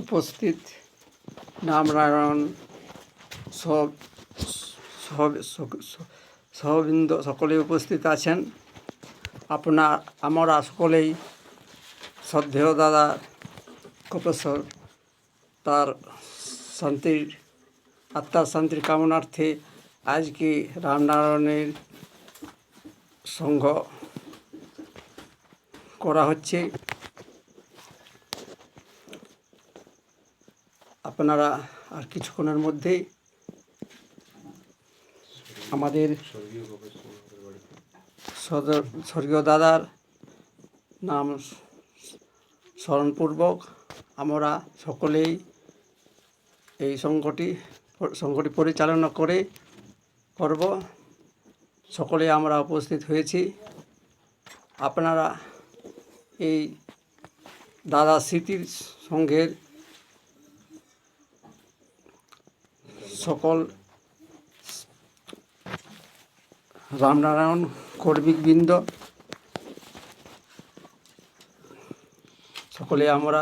উপস্থিত নামনারায়ণ সহবৃন্দ সকলেই উপস্থিত আছেন। আমরা সকলেই শ্রদ্ধেয় দাদা কপেশ্বর তার শান্তির আত্মার শান্তির কামনার্থে আজকে রামনারায়ণের সংঘ করা হচ্ছে। আপনারা আর কিছুক্ষণের মধ্যেই আমাদের স্বর্গীয় দাদার নাম স্মরণপূর্বক আমরা সকলেই এই সংঘটি পরিচালনা করব। সকলে আমরা উপস্থিত হয়েছি। আপনারা এই দাদা স্মৃতির সংঘের সকল রামনারায়ণ কর্মীবৃন্দ সকলে আমরা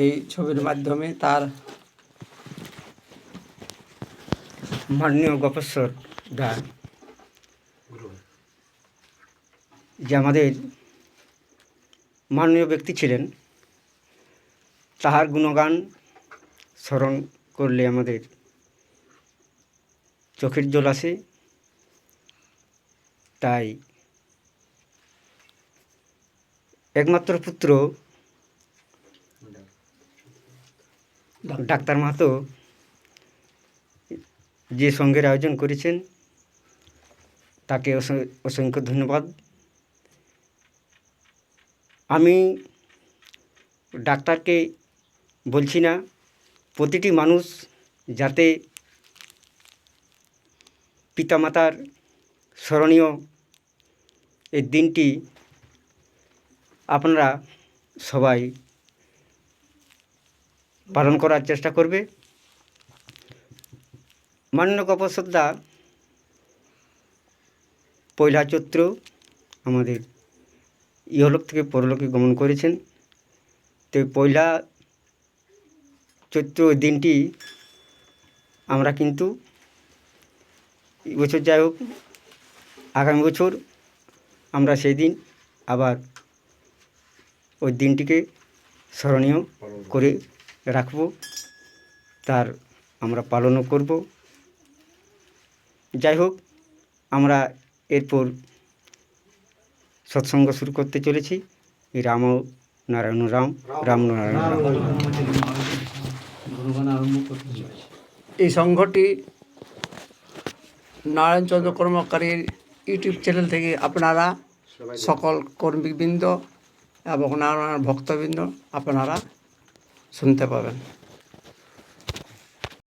এই ছবির মাধ্যমে তার মাননীয় গপেশ্বর দা যে আমাদের মাননীয় ব্যক্তি ছিলেন, তাহার গুণগান স্মরণ করলে আমাদের চোখের জল আসে। তাই একমাত্র পুত্র ডাক্তার মাহাতো যে সংঘের আয়োজন করেছেন তাকে অসংখ্য ধন্যবাদ। আমি ডাক্তারকে বলছি না, প্রতিটি মানুষ যাতে পিতামাতার স্মরণীয় এই দিনটি আপনারা সবাই পালন করার চেষ্টা করবে। মাননীয় গপেশ্বর দা পয়লা চৈত্র আমাদের ইহলোক থেকে পরলোকে গমন করেছেন। তো পয়লা চৈত্র দিনটি আমরা কিন্তু এবছর যাই হোক, আগামী বছর আমরা সেই দিন আবার ওই দিনটিকে স্মরণীয় করে রাখব, তার আমরা পালনও করব। যাই হোক, আমরা সৎসঙ্গ শুরু করতে চলেছি। রাম নারায়ণ রাম, রাম নারায়ণ রাম। এই সংঘটি নারায়ণচন্দ্র কর্মকারীর ইউটিউব চ্যানেল থেকে আপনারা সকল কর্মীবৃন্দ এবং নারায়ণ ভক্তবৃন্দ আপনারা শুনতে পাবেন।